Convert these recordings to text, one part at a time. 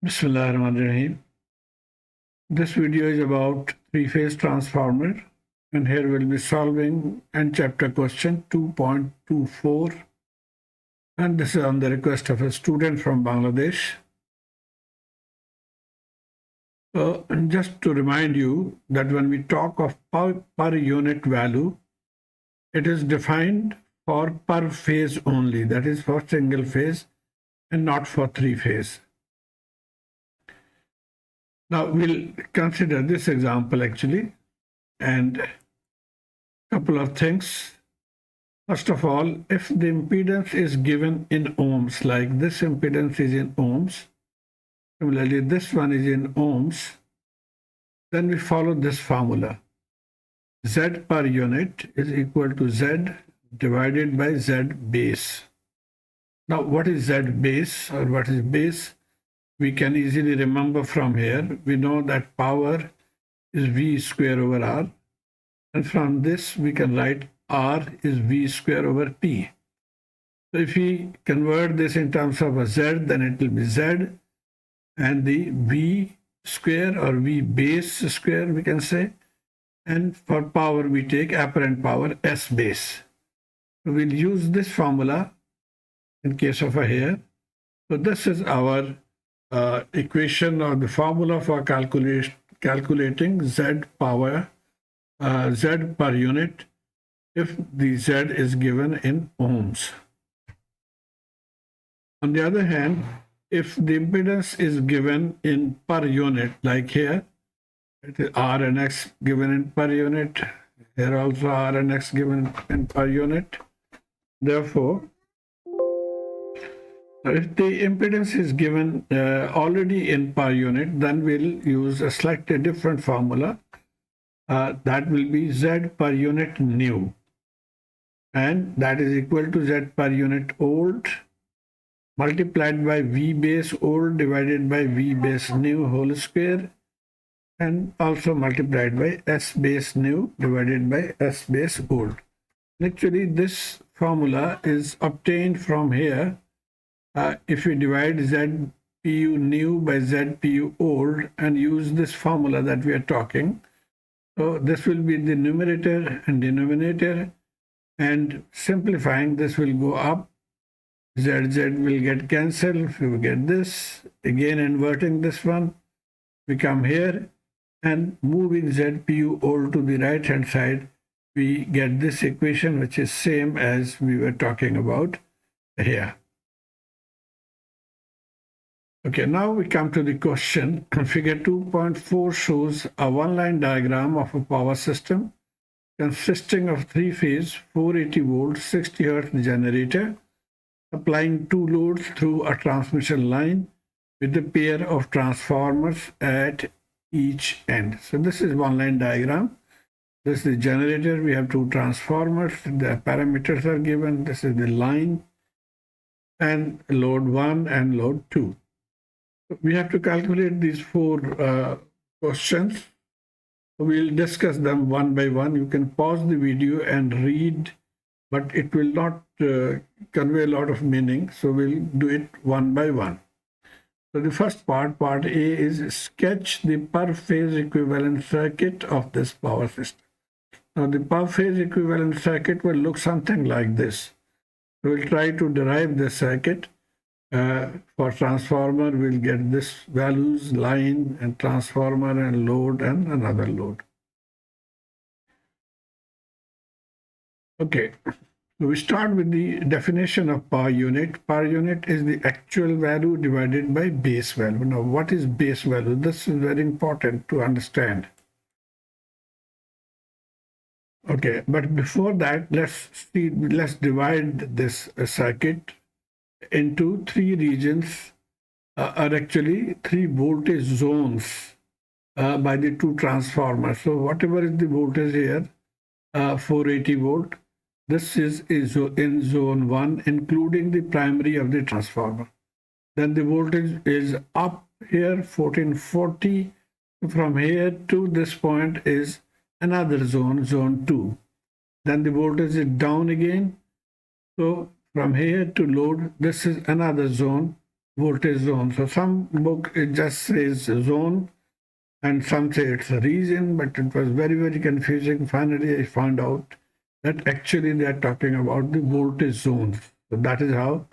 Bismillahirrahmanirrahim. This video is about three-phase transformer, and here we'll be solving end chapter question 2.24, and this is on the request of a student from Bangladesh. So just to remind you that when we talk of per unit value, it is defined for per phase only, that is for single phase and not for three phase. Now we'll consider this example actually, and a couple of things. First of all, if the impedance is given in ohms, like this impedance is in ohms, similarly this one is in ohms, then we follow this formula. Z per unit is equal to Z divided by Z base. Now what is Z base or what is base? We can easily remember from here. We know that power is V square over R. And from this, we can write R is V square over P. So if we convert this in terms of a Z, then it will be Z. And the V square or V base square, we can say. And for power, we take apparent power S base. So we'll use this formula in case of a here. So this is our equation or the formula for calculating Z power, Z per unit if the Z is given in ohms. On the other hand, if the impedance is given in per unit, like here, it is R and X given in per unit, here also R and X given in per unit. Therefore, if the impedance is given already in per unit, then we'll use a slightly different formula. That will be Z per unit new. And that is equal to Z per unit old multiplied by V base old divided by V base new whole square, and also multiplied by S base new divided by S base old. Actually, this formula is obtained from here. If we divide ZPU new by ZPU old and use this formula that we are talking, so this will be the numerator and denominator, and simplifying this will go up, ZZ will get cancelled, we will get this, again inverting this one, we come here and moving ZPU old to the right hand side, we get this equation which is same as we were talking about here. Okay, now we come to the question. Figure 2.4 shows a one-line diagram of a power system consisting of three-phase 480 volt 60 Hz generator supplying two loads through a transmission line with a pair of transformers at each end. So this is one-line diagram. This is the generator. We have two transformers. The parameters are given. This is the line and load 1 and load 2. We have to calculate these four questions. We'll discuss them one by one. You can pause the video and read, but it will not convey a lot of meaning. So we'll do it one by one. So the first part, part A, is sketch the per phase equivalent circuit of this power system. Now the per phase equivalent circuit will look something like this. We'll try to derive the circuit. For transformer, we'll get this values, line and transformer and load and another load. Okay, so we start with the definition of per unit. Per unit is the actual value divided by base value. Now, what is base value? This is very important to understand. Okay, but before that, let's divide this circuit into three regions, are actually three voltage zones by the two transformers. So whatever is the voltage here, 480 volt, this is in zone 1, including the primary of the transformer. Then the voltage is up here, 1440. From here to this point is another zone, zone 2. Then the voltage is down again. So from here to load, this is another zone, voltage zone. So some book it just says zone and some say it's a region, but it was very, very confusing. Finally, I found out that actually they are talking about the voltage zones. So that is how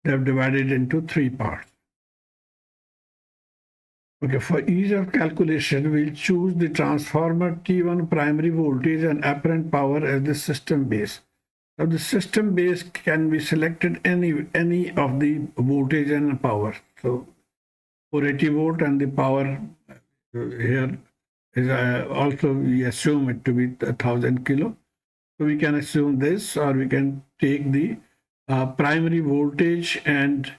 they have divided into three parts. Okay, for ease of calculation, we'll choose the transformer T1 primary voltage and apparent power as the system base. Now the system base can be selected any of the voltage and power. So 480 volt and the power here is also we assume it to be 1000 kilo. So we can assume this, or we can take the primary voltage and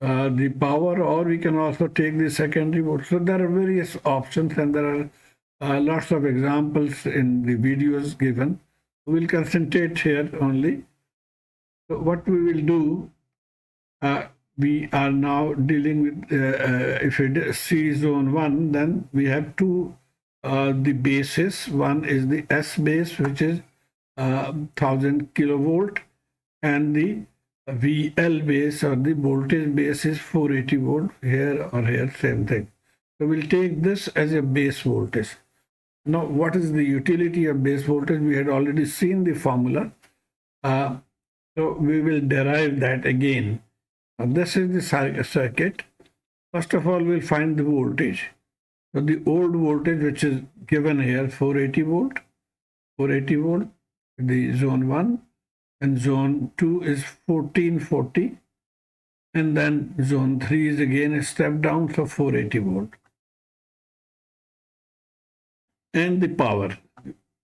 the power, or we can also take the secondary voltage. So there are various options, and there are lots of examples in the videos given. We'll concentrate here only. So what we will do, we are now dealing with, if we see zone 1, then we have two the bases. One is the S base, which is 1000 kilovolt, and the VL base or the voltage base is 480 volt. Here or here, same thing. So we'll take this as a base voltage. Now, what is the utility of base voltage? We had already seen the formula. So we will derive that again. Now, this is the circuit. First of all, we'll find the voltage. So the old voltage, which is given here, 480 volt, the zone 1, and zone 2 is 1440, and then zone 3 is again a step down, so 480 volt. And the power,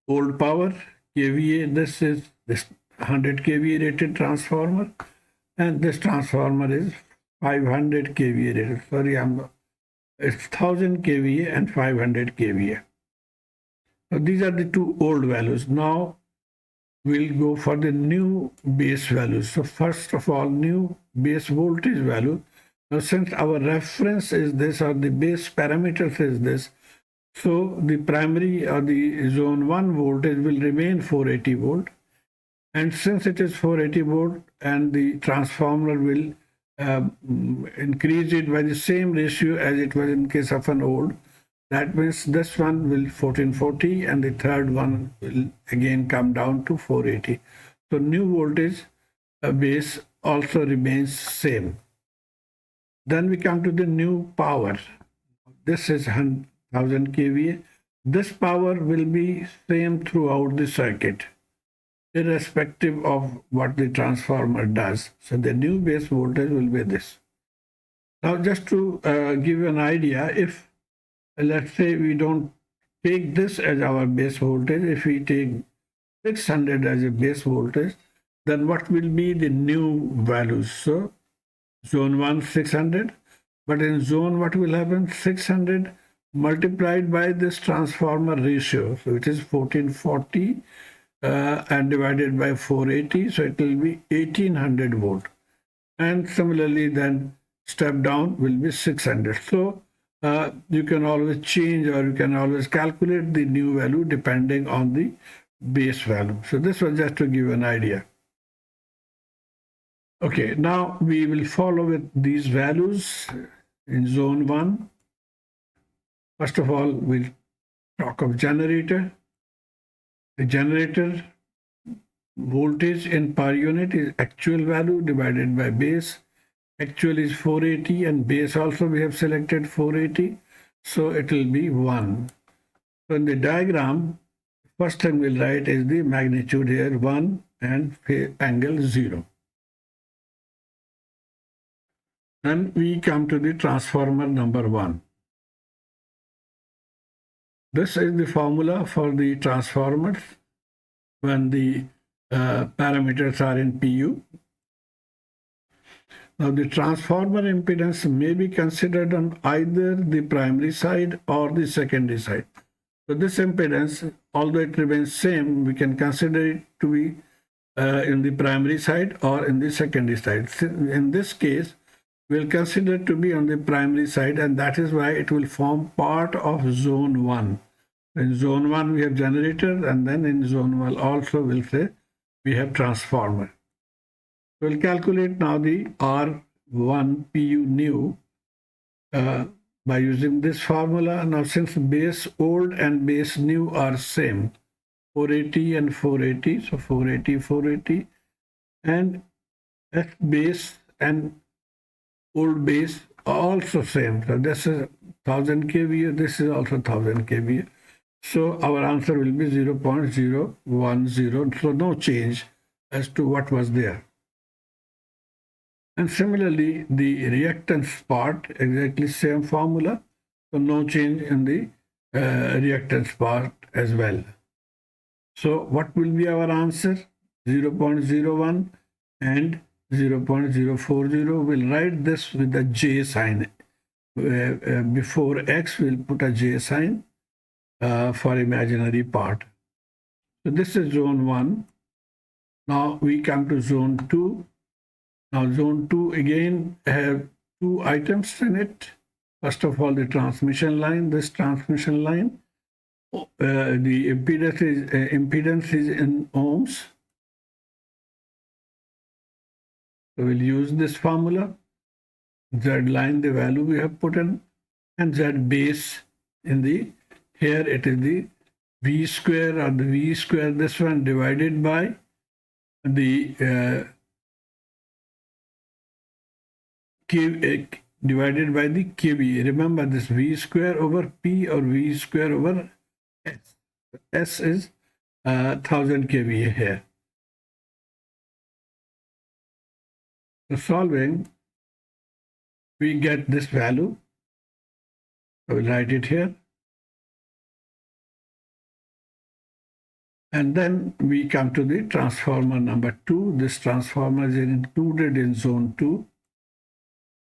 old power, kVA, this is this 100 kVA rated transformer, and this transformer is 500 kVA rated. Sorry, it's 1000 kVA and 500 kVA. So these are the two old values. Now we'll go for the new base values. So first of all, new base voltage value. Now since our reference is this, or the base parameters is this, so the primary or the zone 1 voltage will remain 480 volt. And since it is 480 volt and the transformer will increase it by the same ratio as it was in case of an old, that means this one will 1440 and the third one will again come down to 480. So new voltage base also remains same. Then we come to the new power. This is 1000 kVA. This power will be same throughout the circuit, irrespective of what the transformer does. So the new base voltage will be this. Now just to give you an idea, if let's say we don't take this as our base voltage, if we take 600 as a base voltage, then what will be the new values? So zone 1 600, but in zone what will happen? 600 multiplied by this transformer ratio, so it is 1440 and divided by 480, so it will be 1800 volt. And similarly then step down will be 600. So you can always change, or you can always calculate the new value depending on the base value. So this was just to give you an idea. Okay, now we will follow with these values in zone 1. First of all, we'll talk of generator. The generator voltage in per unit is actual value divided by base. Actual is 480 and base also we have selected 480, so it will be 1. So in the diagram, first thing we'll write is the magnitude here 1 and angle 0. Then we come to the transformer number 1. This is the formula for the transformers when the parameters are in PU. Now the transformer impedance may be considered on either the primary side or the secondary side. So this impedance, although it remains same, we can consider it to be in the primary side or in the secondary side. In this case, we'll consider it to be on the primary side, and that is why it will form part of zone 1. In zone 1 we have generator, and then in zone 1 also we'll say we have transformer. We'll calculate now the R 1 pu new by using this formula. Now, since base old and base new are same, 480 and 480, so 480, 480, and F base and old base are also same. So this is 1000 kVA, this is also 1000 kVA. So our answer will be 0.010. So no change as to what was there. And similarly, the reactance part, exactly same formula. So no change in the reactance part as well. So what will be our answer? 0.01 and 0.040. We'll write this with the J sign. Before X, we'll put a J sign for imaginary part. So this is zone 1. Now we come to zone 2. Now zone 2 again have 2 items in it. First of all, the transmission line. This transmission line, the impedance is in ohms. So we'll use this formula. Z line, the value we have put in, and Z base in the, here it is the V square or the V square, this one divided by the divided by the kV. Remember this V square over P or V square over S. S is 1000 kVA here. So solving, we get this value. I will write it here. And then we come to the transformer number 2. This transformer is included in zone 2.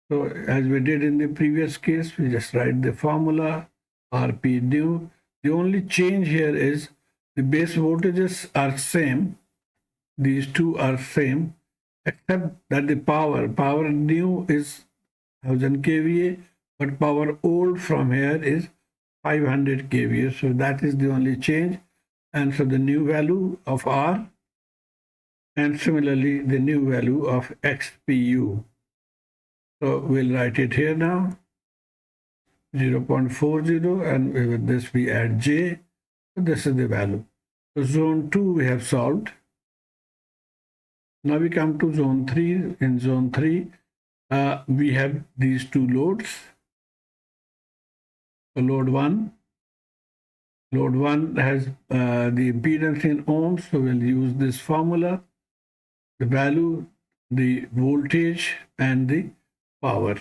So as we did in the previous case, we just write the formula, Rp new. The only change here is the base voltages are same. These two are same, except that the power new is 1000 kVA, but power old from here is 500 kVA. So that is the only change. And so the new value of R, and similarly the new value of XPU. So we'll write it here now, 0.40, and with this we add J. So this is the value. So zone 2 we have solved. Now we come to zone 3. In zone 3, we have these two loads. So load 1 has the impedance in ohms, so we'll use this formula, the value, the voltage, and the power,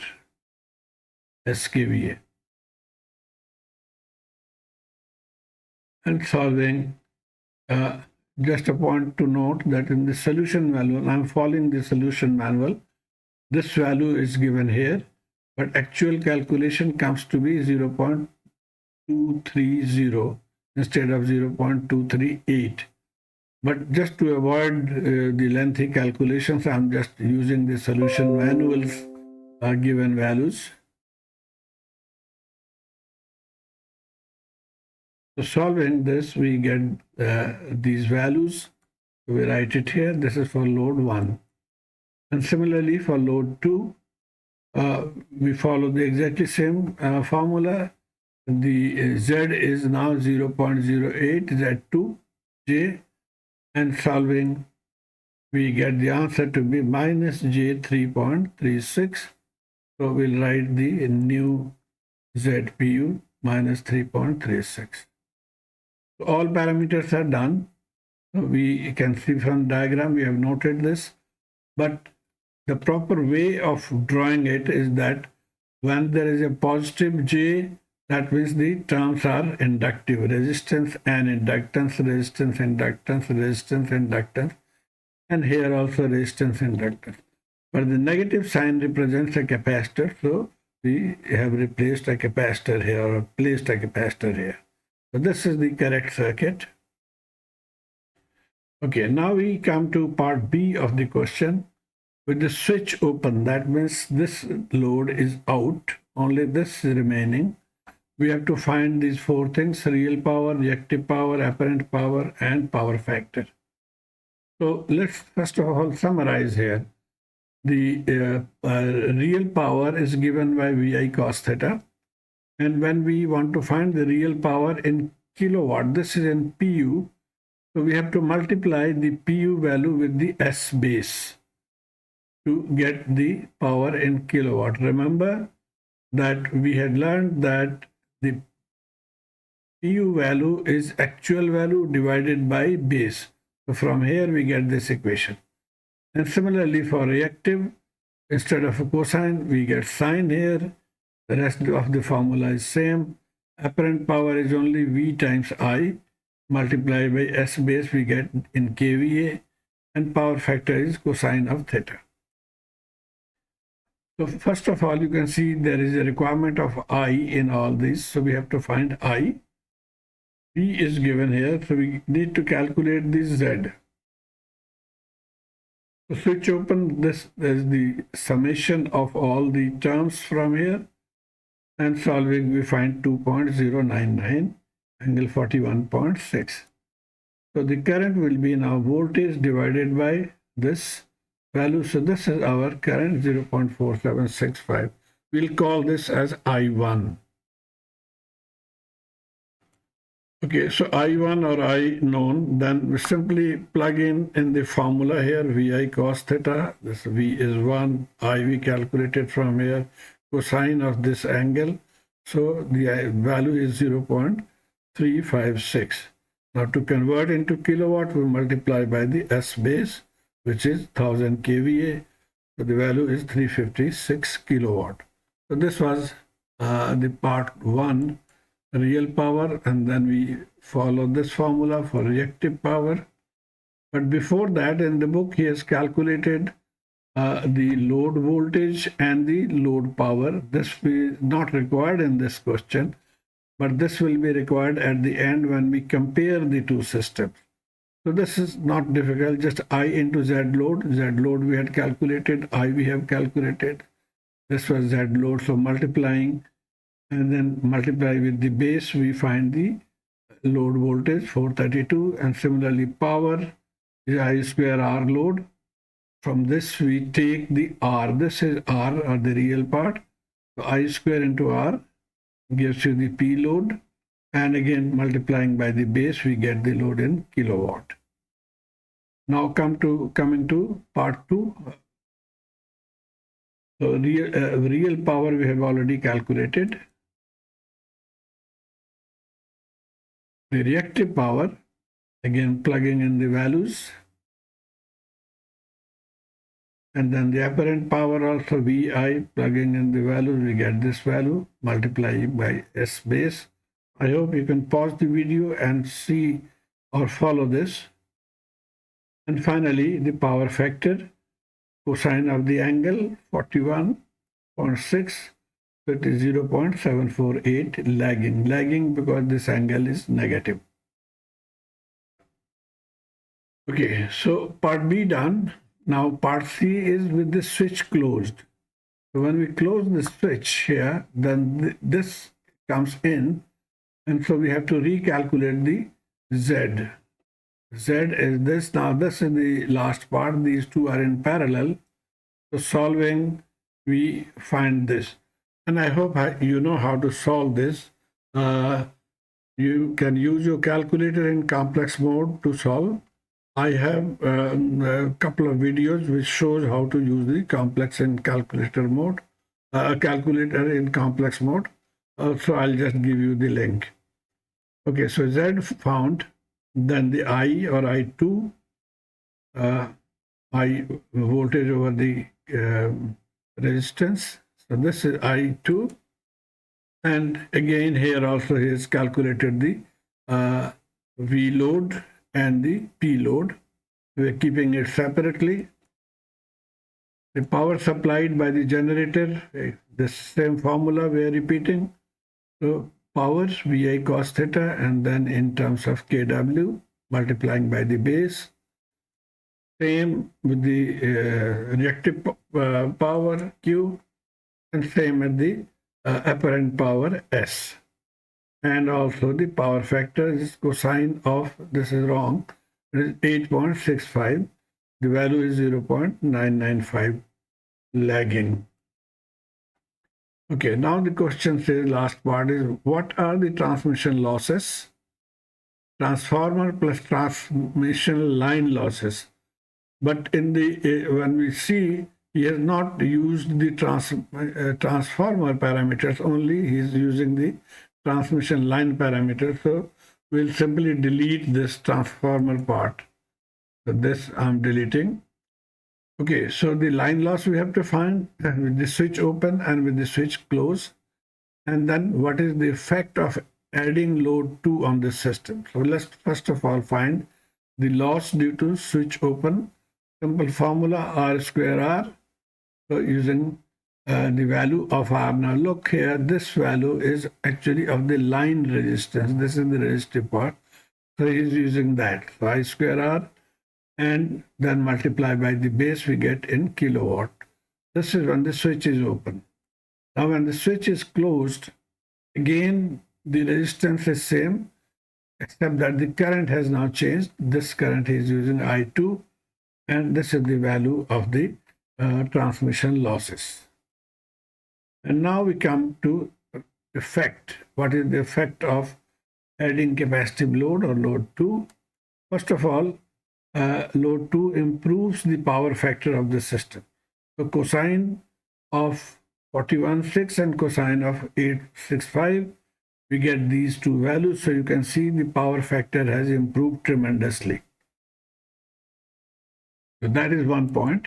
SKVA. And solving, just a point to note that in the solution manual, I'm following the solution manual, this value is given here, but actual calculation comes to be 0.230 instead of 0.238. But just to avoid the lengthy calculations, I'm just using the solution manual's given values. So solving this, we get these values. We write it here. This is for load 1. And similarly for load 2, we follow the exactly same formula. The Z is now 0.08, Z2, J, and solving, we get the answer to be minus J 3.36. So we'll write the new ZPU minus 3.36. So all parameters are done. So we can see from diagram, we have noted this, but the proper way of drawing it is that when there is a positive J, that means the terms are inductive, resistance and inductance, resistance, inductance, resistance, inductance, and here also resistance, inductance. But the negative sign represents a capacitor, so we have replaced a capacitor here or placed a capacitor here. So this is the correct circuit. Okay, now we come to part B of the question. With the switch open, that means this load is out, only this is remaining. We have to find these 4 things: real power, reactive power, apparent power, and power factor. So let's first of all summarize here. the real power is given by VI cos theta. And when we want to find the real power in kilowatt, this is in PU. So we have to multiply the PU value with the S base to get the power in kilowatt. Remember that we had learned that the PU value is actual value divided by base. So from here we get this equation. And similarly for reactive, instead of a cosine, we get sine here. The rest of the formula is same. Apparent power is only V times I multiplied by S base, we get in kVA, and power factor is cosine of theta. So first of all, you can see there is a requirement of I in all these. So we have to find I. V is given here, so we need to calculate the Z. So switch open this as the summation of all the terms from here, and solving we find 2.099 angle 41.6. So the current will be now voltage divided by this value. So this is our current 0.4765. We'll call this as I1. Okay, so I1 or I known, then we simply plug in the formula here, VI cos theta. This V is 1, I we calculated from here, cosine of this angle. So the value is 0.356. Now to convert into kilowatt, we multiply by the S base, which is 1000 kVA. So the value is 356 kilowatt. So this was the part 1, real power, and then we follow this formula for reactive power. But before that, in the book, he has calculated the load voltage and the load power. This is not required in this question, but this will be required at the end when we compare the two systems. So this is not difficult, just I into Z load. Z load we had calculated, I we have calculated. This was Z load, so multiplying and then multiply with the base, we find the load voltage 432, and similarly power is I square R load. From this we take the R. This is R, or the real part. So I square into R gives you the P load, and again multiplying by the base we get the load in kilowatt. Now coming to part 2. So real power we have already calculated. The reactive power, again plugging in the values, and then the apparent power also VI, plugging in the values, we get this value, multiplying by S base. I hope you can pause the video and see or follow this. And finally, the power factor, cosine of the angle 41.6. So it is 0.748 lagging because this angle is negative. Okay, so part B done. Now part C is with the switch closed. So when we close the switch here, then this comes in, and so we have to recalculate the Z. Z is this. Now this is the last part. These two are in parallel. So solving, we find this. And I hope you know how to solve this. You can use your calculator in complex mode to solve. I have a couple of videos which shows how to use the complex in calculator mode, calculator in complex mode. So I'll just give you the link. Okay, so Z found, then the I or I2, I voltage over the resistance. So this is I2, and again here also he has calculated the V load and the P load. We are keeping it separately. The power supplied by the generator, the same formula we are repeating. So power VI cos theta, and then in terms of kW multiplying by the base. Same with the reactive power Q, and same with the apparent power S. And also the power factor is cosine of, this is wrong, it is 8.65. The value is 0.995. lagging. Okay, now the question says, last part is, what are the transmission losses? Transformer plus transmission line losses. But in the when we see, he has not used the transformer parameters only, he is using the transmission line parameters. So we'll simply delete this transformer part. So this I'm deleting. Okay, so the line loss we have to find with the switch open and with the switch closed. And then what is the effect of adding load 2 on this system? So let's first of all find the loss due to switch open. Simple formula, R square R. So using the value of R. Now look here, this value is actually of the line resistance. This is the resistive part. So he's using that. So I square R and then multiply by the base we get in kilowatt. This is when the switch is open. Now when the switch is closed, again the resistance is same, except that the current has now changed. This current is using I2, and this is the value of the transmission losses. And now we come to effect. What is the effect of adding capacitive load or load 2? First of all, load 2 improves the power factor of the system. So cosine of 41.6 and cosine of 865, we get these two values. So you can see the power factor has improved tremendously. So that is one point.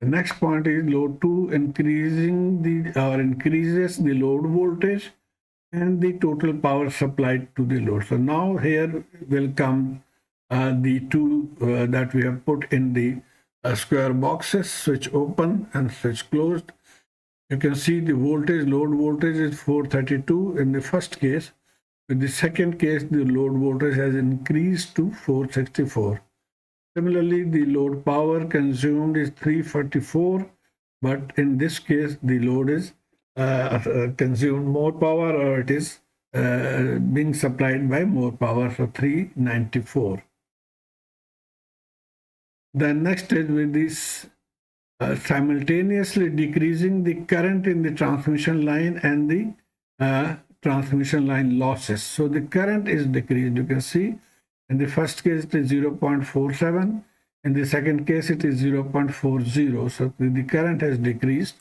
The next point is load 2 increases the load voltage and the total power supplied to the load. So now here will come the two that we have put in the square boxes, switch open and switch closed. You can see the voltage, load voltage is 432 in the first case. In the second case, the load voltage has increased to 464. Similarly, the load power consumed is 344, but in this case, the load is consumed more power, or it is being supplied by more power, so 394. Then next is with this simultaneously decreasing the current in the transmission line and the transmission line losses. So the current is decreased. You can see in the first case it is 0.47, in the second case it is 0.40. So the current has decreased,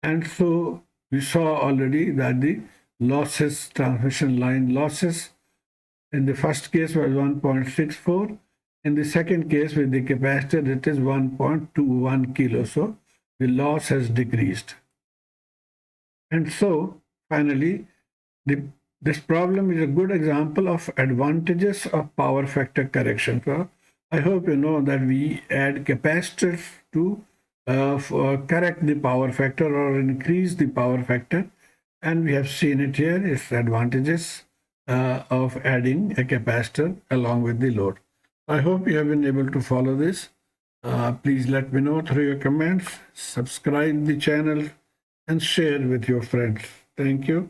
and so we saw already that the losses, transmission line losses, in the first case was 1.64. In the second case with the capacitor, it is 1.21 kilo. So the loss has decreased. And so finally, this problem is a good example of advantages of power factor correction. So I hope you know that we add capacitors to correct the power factor or increase the power factor. And we have seen it here, its advantages of adding a capacitor along with the load. I hope you have been able to follow this. Please let me know through your comments, subscribe the channel, and share with your friends. Thank you.